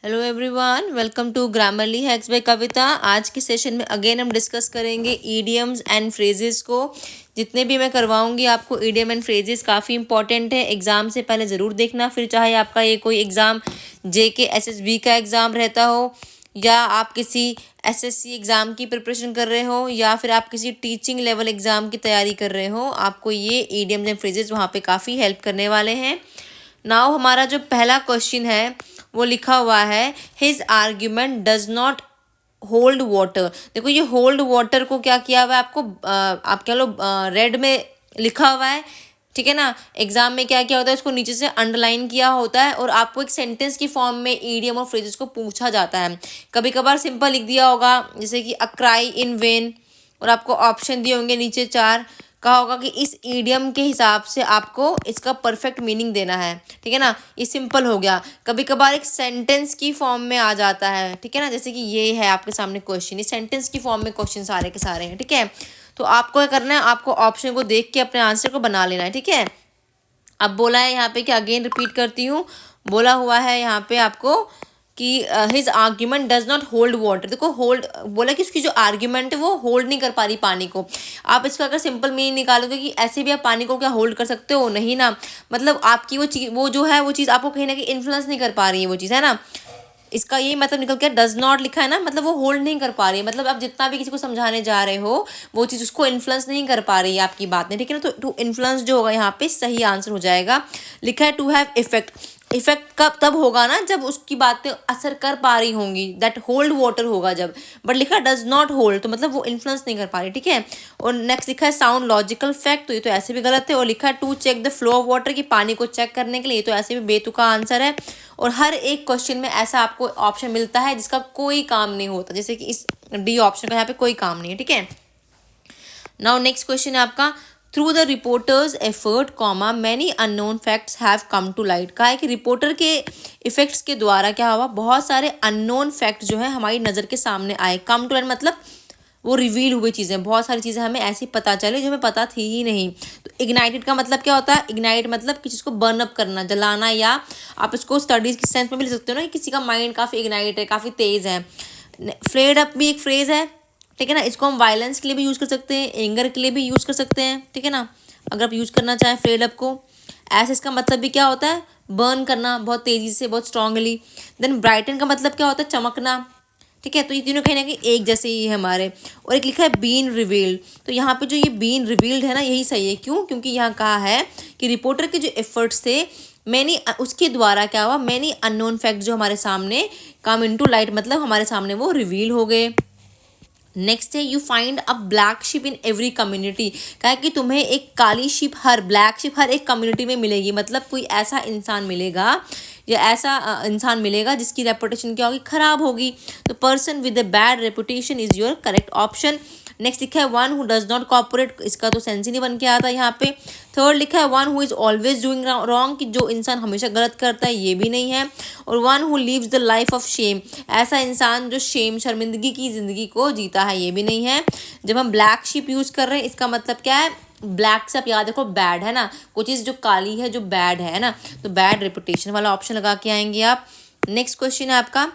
Hello everyone, welcome to Grammarly Hacks by Kavita. आज के session में अगेन हम डिस्कस करेंगे ईडियम्स एंड फ्रेजेस को। जितने भी मैं करवाऊंगी आपको ईडियम एंड फ्रेजेस काफ़ी इंपॉर्टेंट है। एग्ज़ाम से पहले ज़रूर देखना, फिर चाहे आपका ये कोई एग्ज़ाम जेके एसएसबी का एग्ज़ाम रहता हो, या आप किसी एसएससी एग्ज़ाम की प्रिपरेशन कर रहे हो, या फिर आप किसी टीचिंग लेवल एग्ज़ाम की तैयारी कर रहे हो, आपको ये ईडियम्स एंड फ्रेजेस वहाँ पे काफ़ी हेल्प करने वाले हैं। नाउ हमारा जो पहला क्वेश्चन है वो लिखा हुआ है, his argument does not hold water. देखो ये होल्ड वाटर को क्या किया हुआ है, आपको आप कह लो रेड में लिखा हुआ है, ठीक है ना। एग्जाम में क्या किया होता है, इसको नीचे से अंडरलाइन किया होता है और आपको एक सेंटेंस की फॉर्म में ईडियम और फ्रेजेस को पूछा जाता है। कभी कभार सिंपल लिख दिया होगा, जैसे कि अ क्राई इन वेन, और आपको ऑप्शन दिए होंगे नीचे 4। कहा होगा कि इस ईडियम के हिसाब से आपको इसका परफेक्ट मीनिंग देना है, ठीक है ना। ये सिंपल हो गया। कभी कभार एक सेंटेंस की फॉर्म में आ जाता है, ठीक है ना, जैसे कि ये है आपके सामने क्वेश्चन, ये सेंटेंस की फॉर्म में क्वेश्चन सारे के सारे हैं, ठीक है। तो आपको क्या करना है, आपको ऑप्शन को देख के अपने आंसर को बना लेना है, ठीक है। अब बोला है यहाँ पे कि अगेन रिपीट करती हूँ, बोला हुआ है यहाँ पे आपको कि his argument does not hold water. देखो होल्ड बोला कि उसकी जो आर्ग्यूमेंट है वो होल्ड नहीं कर पा रही पानी को। आप इसका अगर सिंपल मीनिंग निकालोगे कि ऐसे भी आप पानी को क्या होल्ड कर सकते हो, नहीं ना। मतलब आपकी वो चीज़, वो जो है वो चीज़ आपको कहीं ना कहीं इन्फ्लुएंस नहीं कर पा रही है वो चीज़, है ना। इसका यही मतलब निकल के डज नॉट लिखा है ना, मतलब वो होल्ड नहीं कर पा रही है। मतलब आप जितना भी किसी को समझाने जा रहे हो वो चीज़ उसको इन्फ्लुएंस नहीं कर पा रही है आपकी बात में, ठीक है ना। तो टू इन्फ्लुएंस जो होगा यहाँ पे सही आंसर हो जाएगा। लिखा है टू हैव इफेक्ट। इफेक्ट कब तब होगा ना जब उसकी बातें असर कर पा रही होंगी, दैट होल्ड वाटर होगा जब। बट लिखा डज नॉट होल्ड, तो मतलब वो इन्फ्लुएंस नहीं कर पा रही, ठीक है। और नेक्स्ट लिखा है साउंड लॉजिकल फैक्ट, तो ये तो ऐसे भी गलत है। और लिखा है to check the flow of water, की पानी को चेक करने के लिए, ये तो ऐसे भी बेतुका आंसर है। और हर एक क्वेश्चन में ऐसा आपको ऑप्शन मिलता है जिसका कोई काम नहीं होता, जैसे कि इस डी ऑप्शन का यहाँ पे कोई काम नहीं है, ठीक है। नाउ नेक्स्ट क्वेश्चन है आपका, through the reporters effort comma many unknown facts have come to light. कहा है कि रिपोर्टर के इफेक्ट्स के द्वारा क्या हुआ, बहुत सारे अननोन फैक्ट जो है हमारी नज़र के सामने आए। कम टू लाइट मतलब वो रिवील हुई चीज़ें, बहुत सारी चीज़ें हमें ऐसी पता चली जो हमें पता थी ही नहीं। तो इग्नाइटेड का मतलब क्या होता है, इग्नाइट मतलब किसी चीज़ को बर्न अप करना, जलाना, या आप इसको स्टडीज़ की सेंस में भी ले सकते हो ना कि किसी का माइंड काफ़ी इग्नाइट है, काफ़ी तेज़ है। फ्लेड अप भी एक फ्रेज़ है, ठीक है ना। इसको हम वायलेंस के लिए भी यूज़ कर सकते हैं, एंगर के लिए भी यूज़ कर सकते हैं, ठीक है ना। अगर आप यूज़ करना चाहें फ्लेड अप को। ऐसे इसका मतलब भी क्या होता है, बर्न करना बहुत तेज़ी से, बहुत स्ट्रांगली। देन ब्राइटन का मतलब क्या होता है, चमकना, ठीक है। तो ये तीनों कहीं ना कहीं एक जैसे ही है हमारे। और एक लिखा है बीन रिवील्ड, तो यहाँ पे जो ये बीन रिवील्ड है ना, यही सही है। क्यों? क्योंकि यहाँ कहा है कि रिपोर्टर के जो एफर्ट्स थे, मैनी उसके द्वारा क्या हुआ, मैनी अननोन फैक्ट जो हमारे सामने कम इनटू लाइट, मतलब हमारे सामने वो रिवील हो गए। नेक्स्ट है you find a black ship in every community. कहा कि तुम्हें एक काली शिप, हर ब्लैक शिप हर एक कम्युनिटी में मिलेगी। मतलब कोई ऐसा इंसान मिलेगा या ऐसा इंसान मिलेगा जिसकी रेपुटेशन क्या होगी, खराब होगी। तो person with a bad reputation is your correct option. Next लिखा है one who does not cooperate, इसका तो सेंस ही नहीं बन के आता यहाँ पे। थर्ड लिखा है one who is always doing wrong, कि जो इंसान हमेशा गलत करता है, ये भी नहीं है। और one who lives the life of shame, ऐसा इंसान जो शेम, शर्मिंदगी की ज़िंदगी को जीता है, ये भी नहीं है। जब हम ब्लैक शिप यूज़ कर रहे हैं, इसका मतलब क्या है, ब्लैक से आप याद रखो बैड, है ना। कोई चीज़ जो काली है, जो बैड है ना, तो बैड रेपुटेशन वाला ऑप्शन लगा के आएंगे आप। नेक्स्ट क्वेश्चन है आपका,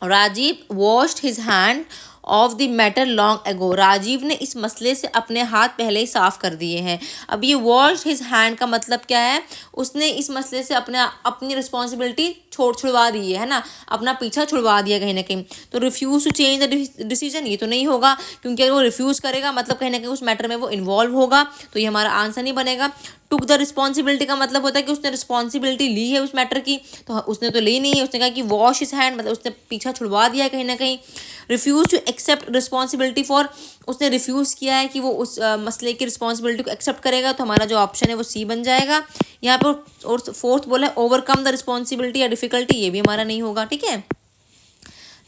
Rajiv washed his hand of the matter long ago. Rajiv ने इस मसले से अपने हाथ पहले ही साफ कर दिए हैं। अब ये वॉश हिज हैंड का मतलब क्या है, उसने इस मसले से अपनी रिस्पॉन्सिबिलिटी छुड़वा दी है ना, अपना पीछा छुड़वा दिया कहीं ना कहीं। तो refuse to change the decision, ये तो नहीं होगा, क्योंकि अगर वो रिफ्यूज़ करेगा मतलब कहीं ना कहीं उस मैटर में वो इन्वॉल्व होगा, तो ये हमारा आंसर नहीं बनेगा। टुक द रिस्पॉन्सिबिलिटी का मतलब होता है कि उसने रिस्पॉन्सिबिलिटी ली है उस मैटर की, तो उसने तो ली नहीं है। उसने कहा कि वॉश हिज हैंड मतलब उसने पीछा छुड़वा दिया है कहीं ना कहीं। Refuse to accept responsibility for, उसने रिफ्यूज़ किया है कि वो उस मसले की रिस्पॉन्सिबिलिटी को एक्सेप्ट करेगा, तो हमारा जो ऑप्शन है वो सी बन जाएगा यहाँ पर। और फोर्थ बोला है ओवरकम द रिस्पॉन्सिबिलिटी या डिफिकल्टी, ये भी हमारा नहीं होगा, ठीक है।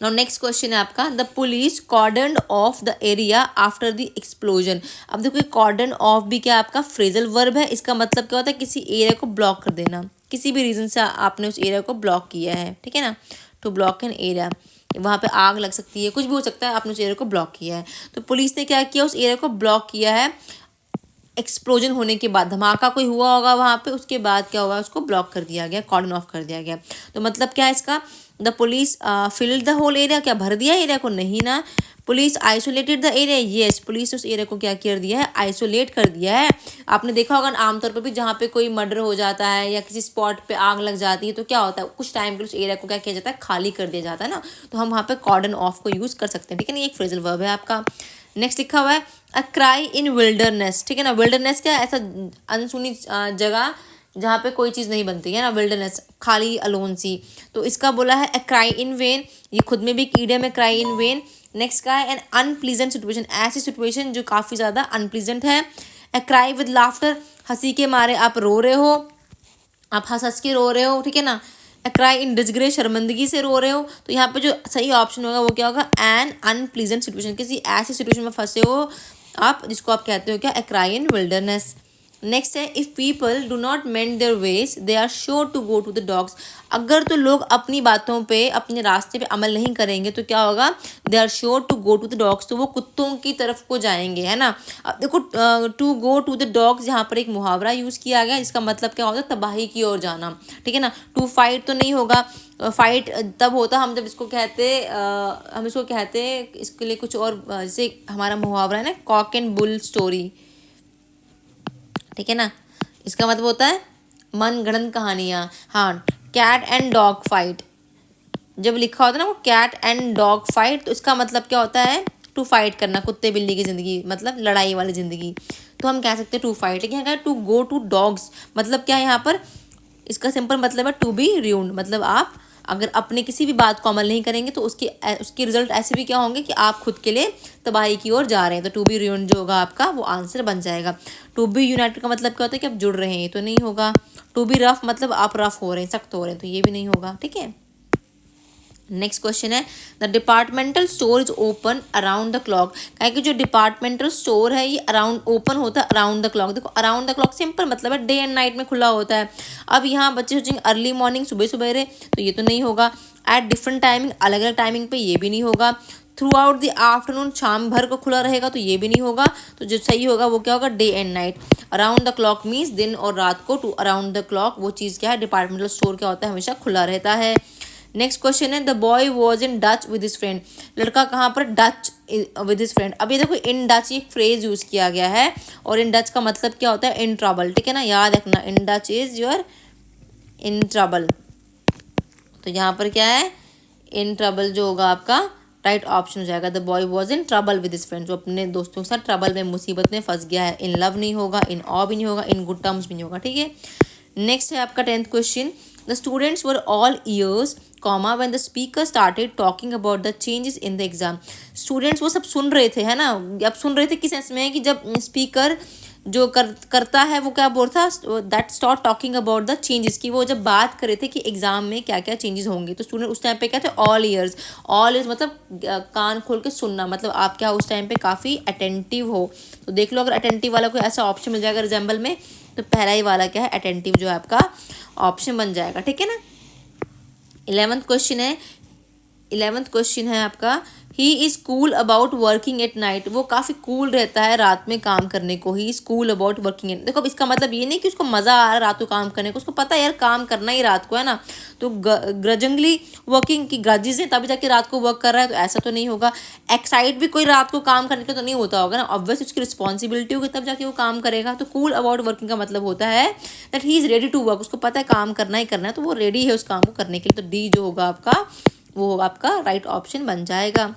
नाउ नेक्स्ट क्वेश्चन है आपका, the police cordon of the area after the explosion. अब देखो कॉर्डन ऑफ भी क्या आपका फ्रेजल वर्ब है, इसका मतलब क्या होता है, किसी एरिया को ब्लॉक कर देना, किसी भी रीज़न से आपने उस एरिया को ब्लॉक किया है, ठीक है ना। टू ब्लॉक एन एरिया, वहाँ पे आग लग सकती है, कुछ भी हो सकता है, आपने उस एरिया को ब्लॉक किया है। तो पुलिस ने क्या किया, उस एरिया को ब्लॉक किया है एक्सप्लोजन होने के बाद, धमाका कोई हुआ होगा वहाँ पे, उसके बाद क्या हुआ, उसको ब्लॉक कर दिया गया, कॉर्डन ऑफ कर दिया गया। तो मतलब क्या है इसका, the police filled the whole area, क्या भर दिया एरिया को, नहीं ना। Police isolated the area, yes, police उस एरिया को क्या कर दिया है, आइसोलेट कर दिया है। आपने देखा होगा आमतौर पर भी जहाँ पे कोई मर्डर हो जाता है या किसी स्पॉट पे आग लग जाती है तो क्या होता है, कुछ टाइम के लिए उस एरिया को क्या किया जाता है, खाली कर दिया जाता है ना। तो हम वहाँ पे कॉर्डन ऑफ को यूज कर सकते हैं, ठीक है ना। ये एक फ्रेजल वर्ब है आपका। नेक्स्ट लिखा हुआ है अ क्राई इन विल्डरनेस, ठीक है ना। विल्डरनेस क्या है, ऐसा अनसुनी जगह जहाँ पे कोई चीज़ नहीं बनती है ना, विल्डरनेस, खाली अलोन सी। तो इसका बोला है अ क्राई इन वेन, ये खुद में भी एक ईडियम है, क्राई इन वेन। नेक्स्ट का है एन अनप्लीजेंट सिचुएशन, ऐसी सिचुएशन जो काफ़ी ज़्यादा अनप्लीजेंट है। अ क्राई विद लाफ्टर, हंसी के मारे आप रो रहे हो, आप हंस हंस के रो रहे हो, ठीक है ना। अ क्राई इन डिसग्रेस, शर्मिंदगी से रो रहे हो। तो यहाँ पे जो सही ऑप्शन होगा वो क्या होगा, एन अनप्लीजेंट सिचुएशन, किसी ऐसी सिचुएशन में फंसे हो आप जिसको आप कहते हो क्या, a cry in wilderness. Next है if people do not mend their ways they are sure to go to the dogs, अगर तो लोग अपनी बातों पे, अपने रास्ते पे अमल नहीं करेंगे तो क्या होगा, they are sure to go to the dogs, तो वो कुत्तों की तरफ को जाएंगे, है ना। अब देखो to go to the dogs यहाँ पर एक मुहावरा यूज़ किया गया, इसका मतलब क्या होता है, तबाही की ओर जाना, ठीक है ना। टू फाइट तो नहीं होगा, फाइट तब होता हम जब इसको कहते हम इसको कहते इसके लिए कुछ और, जैसे हमारा मुहावरा है ना, कॉक एंड बुल स्टोरी, ठीक है ना। इसका मतलब होता है मनगढ़ंत कहानियाँ। हाँ, कैट एंड डॉग फाइट, जब लिखा होता है ना वो कैट एंड डॉग फाइट, तो इसका मतलब क्या होता है, टू फाइट करना, कुत्ते बिल्ली की ज़िंदगी, मतलब लड़ाई वाली ज़िंदगी। तो हम कह सकते हैं टू फाइट। लेकिन यहाँ टू गो टू डॉग्स मतलब क्या है, यहाँ पर इसका सिंपल मतलब है टू बी र्यून्ड, मतलब आप अगर अपने किसी भी बात को अमल नहीं करेंगे तो उसके रिजल्ट ऐसे भी क्या होंगे कि आप खुद के लिए तबाही की ओर जा रहे हैं। तो टू बी र्यून्ड जो होगा आपका वो आंसर बन जाएगा। टू बी यूनाइटेड का मतलब क्या होता है कि आप जुड़ रहे हैं, तो नहीं होगा। टू बी रफ मतलब आप रफ हो रहे हैं, सख्त हो रहे हैं, तो ये भी नहीं होगा, ठीक है। नेक्स्ट क्वेश्चन है the departmental store is open around the clock, क्या कि जो डिपार्टमेंटल स्टोर है ये अराउंड ओपन होता है अराउंड द क्लॉक। देखो अराउंड द क्लॉक सिंपल मतलब है डे एंड नाइट में खुला होता है। अब यहाँ बच्चे सोचेंगे अर्ली मॉर्निंग, सुबह सुबह, तो ये तो नहीं होगा। एट डिफरेंट टाइमिंग, अलग अलग टाइमिंग पे, ये भी नहीं होगा। थ्रू आउट द आफ्टरनून, शाम भर को खुला रहेगा, तो ये भी नहीं होगा। तो जो सही होगा वो क्या होगा, day and night. Around the clock means दिन और रात को, टू अराउंड द क्लॉक वो चीज़ क्या है, डिपार्टमेंटल स्टोर क्या होता है, हमेशा खुला रहता है। नेक्स्ट क्वेश्चन है the boy was in Dutch with his friend, लड़का कहाँ पर, डच विद हिज फ्रेंड। अब ये देखो इन डच एक फ्रेज यूज किया गया है, और इन डच का मतलब क्या होता है, इन ट्रबल, ठीक है ना, याद रखना, in Dutch is you're in trouble. तो यहाँ पर क्या है, इन ट्रबल जो होगा आपका राइट ऑप्शन हो जाएगा। The boy was in trouble with his friend, जो अपने दोस्तों के साथ ट्रबल में, मुसीबत में फंस गया है। इन लव नहीं होगा, इन ऑ भी नहीं होगा, इन गुड टर्म्स भी नहीं होगा, ठीक है। नेक्स्ट है आपका 10th question the students were all years comma when the speaker started talking about the changes in the exam. Students वो सब सुन रहे थे, है ना। अब सुन रहे थे किस सेंस में है कि जब स्पीकर जो करता है वो क्या बोल रहा था, that start talking about the changes, की वो जब बात करे थे कि एग्जाम में क्या क्या चेंजेस होंगे। तो स्टूडेंट उस टाइम पे क्या थे, ऑल ईयर्स, ऑल ईयर्स मतलब कान खोल के सुनना, मतलब आप क्या उस टाइम पे काफ़ी अटेंटिव हो। तो देख लो अगर अटेंटिव वाला कोई ऐसा ऑप्शन मिल जाएगा रिजेंबल में, तो पहला ही वाला क्या है, अटेंटिव जो है आपका ऑप्शन बन जाएगा, ठीक है ना। 11th क्वेश्चन है आपका he is cool about working at night, वो काफ़ी कूल रहता है रात में काम करने को। He is cool about working at, देखो अब इसका मतलब ये नहीं कि उसको मज़ा आ रहा है रात को काम करने को, उसको पता है यार काम करना ही रात को है ना। तो ग्रजंगली वर्किंग की ग्रजेस है तभी जाके रात को वर्क कर रहा है, तो ऐसा तो नहीं होगा। एक्साइट भी कोई रात को काम करने का तो नहीं होता होगा ना, ऑब्वियसली उसकी रिस्पॉन्सिबिलिटी होगी तब जाके वो काम करेगा। तो कूल अबाउट वर्किंग का मतलब होता है that he is ready to work, उसको पता है काम करना ही करना है, तो वो रेडी है उस काम को करने के लिए। तो डी जो होगा आपका वो आपका राइट ऑप्शन बन जाएगा।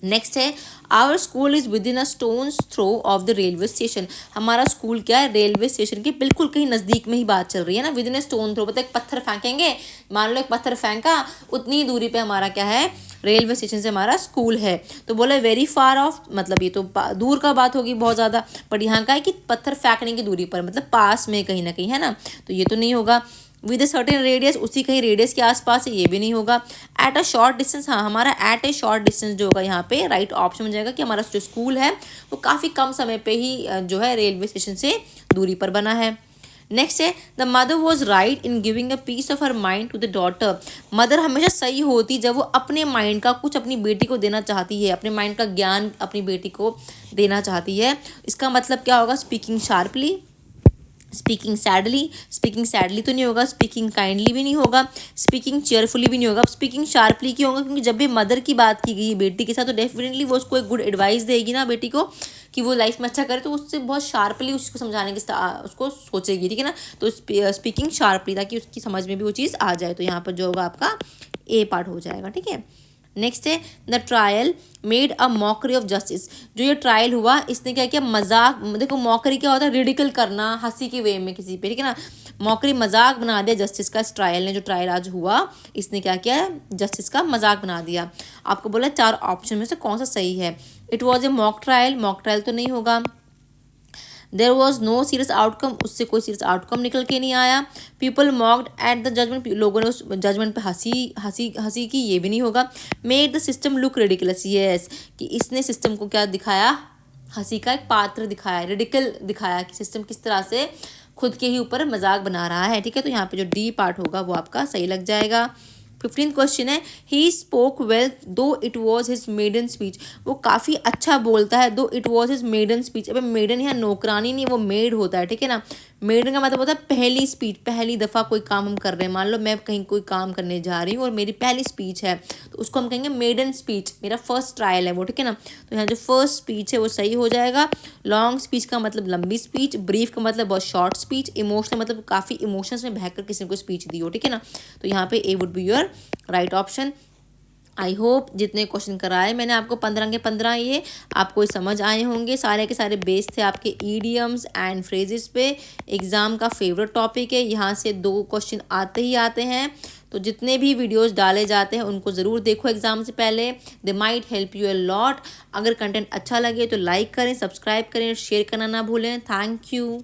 नेक्स्ट है our school is within a stone's throw of the railway station, हमारा स्कूल क्या है, रेलवे स्टेशन के बिल्कुल कहीं नज़दीक में ही बात चल रही है ना। Within a stone throw मतलब एक पत्थर फेंकेंगे, मान लो एक पत्थर फेंका, उतनी दूरी पे हमारा क्या है, रेलवे स्टेशन से हमारा स्कूल है। तो बोला वेरी फार ऑफ, मतलब ये तो दूर का बात होगी बहुत ज़्यादा, बट यहाँ का है कि पत्थर फेंकने की दूरी पर, मतलब पास में कहीं ना कहीं, है ना। तो ये तो नहीं होगा। विद अ सर्टेन रेडियस, उसी कहीं रेडियस के आसपास है, ये भी नहीं होगा। एट अ शॉर्ट डिस्टेंस, हाँ हमारा एट ए शॉर्ट डिस्टेंस जो होगा यहाँ पे राइट ऑप्शन हो जाएगा कि हमारा जो स्कूल है वो काफ़ी कम समय पे ही जो है रेलवे स्टेशन से दूरी पर बना है। नेक्स्ट है the mother was right in giving a piece of her mind to the daughter. Mother हमेशा सही होती जब वो अपने माइंड का कुछ अपनी बेटी को देना चाहती है, अपने माइंड का ज्ञान अपनी बेटी को देना चाहती है। इसका मतलब क्या होगा? स्पीकिंग शार्पली, स्पीकिंग सैडली तो नहीं होगा, स्पीकिंग काइंडली भी नहीं होगा, स्पीकिंग चेयरफुली भी नहीं होगा, स्पीकिंग शार्पली क्यों होगा? क्योंकि जब भी मदर की बात की गई बेटी के साथ तो डेफिनेटली वो उसको एक गुड एडवाइस देगी ना बेटी को कि वो लाइफ में अच्छा करे, तो उससे बहुत शार्पली उसको समझाने की उसको सोचेगी, ठीक है ना। तो स्पीकिंग शार्पली ताकि उसकी समझ में भी वो चीज़ आ जाए। तो यहाँ पर जो होगा आपका ए पार्ट हो जाएगा, ठीक है। नेक्स्ट है the trial made a mockery of justice. जो ये ट्रायल हुआ इसने क्या किया? मजाक, देखो मॉकरी क्या होता है? रिडिकल करना, हंसी के वे में किसी पे, ठीक है ना। मॉकरी, मजाक बना दिया जस्टिस का। इस ट्रायल ने, जो ट्रायल आज हुआ, इसने क्या किया? जस्टिस का मजाक बना दिया। आपको बोला 4 ऑप्शन में से कौन सा सही है। It was a mock trial, mock trial तो नहीं होगा। There was no serious outcome, उससे कोई सीरियस आउटकम निकल के नहीं आया। People mocked at the judgment, लोगों ने उस जजमेंट पे हंसी की, ये भी नहीं होगा। Made the system look ridiculous, yes, कि इसने सिस्टम को क्या दिखाया? हंसी का एक पात्र दिखाया, रिडिकल दिखाया कि सिस्टम किस तरह से खुद के ही ऊपर मजाक बना रहा है, ठीक है। तो यहाँ पे जो डी पार्ट होगा वो आपका सही लग जाएगा। 15th क्वेश्चन है he spoke well though it was his maiden speech. वो काफ़ी अच्छा बोलता है, though it was his maiden speech. अब मेडन यहाँ नौकरानी नहीं, वो मेड होता है, ठीक है ना। मेडन का मतलब होता है पहली स्पीच, पहली दफ़ा कोई काम हम कर रहे हैं। मान लो मैं कहीं कोई काम करने जा रही हूँ और मेरी पहली स्पीच है, तो उसको हम कहेंगे मेडन स्पीच, मेरा फर्स्ट ट्रायल है वो, ठीक है ना। तो यहाँ जो फर्स्ट स्पीच है वो सही हो जाएगा। लॉन्ग स्पीच का मतलब लंबी स्पीच, ब्रीफ का मतलब बहुत शॉर्ट स्पीच, इमोशनल मतलब काफ़ी इमोशंस में बहकर किसी को स्पीच दी हो, ठीक है ना। तो यहाँ पे A would be your right option. I hope जितने क्वेश्चन कराए मैंने आपको 15 के 15 ये आपको समझ आए होंगे। सारे के सारे बेस थे आपके ईडियम्स एंड फ्रेजेस पे। एग्ज़ाम का फेवरेट टॉपिक है, यहाँ से 2 क्वेश्चन आते ही आते हैं। तो जितने भी वीडियोस डाले जाते हैं उनको ज़रूर देखो एग्ज़ाम से पहले, they might help you a lot. अगर कंटेंट अच्छा लगे तो लाइक करें, सब्सक्राइब करें, शेयर करना ना भूलें। Thank you.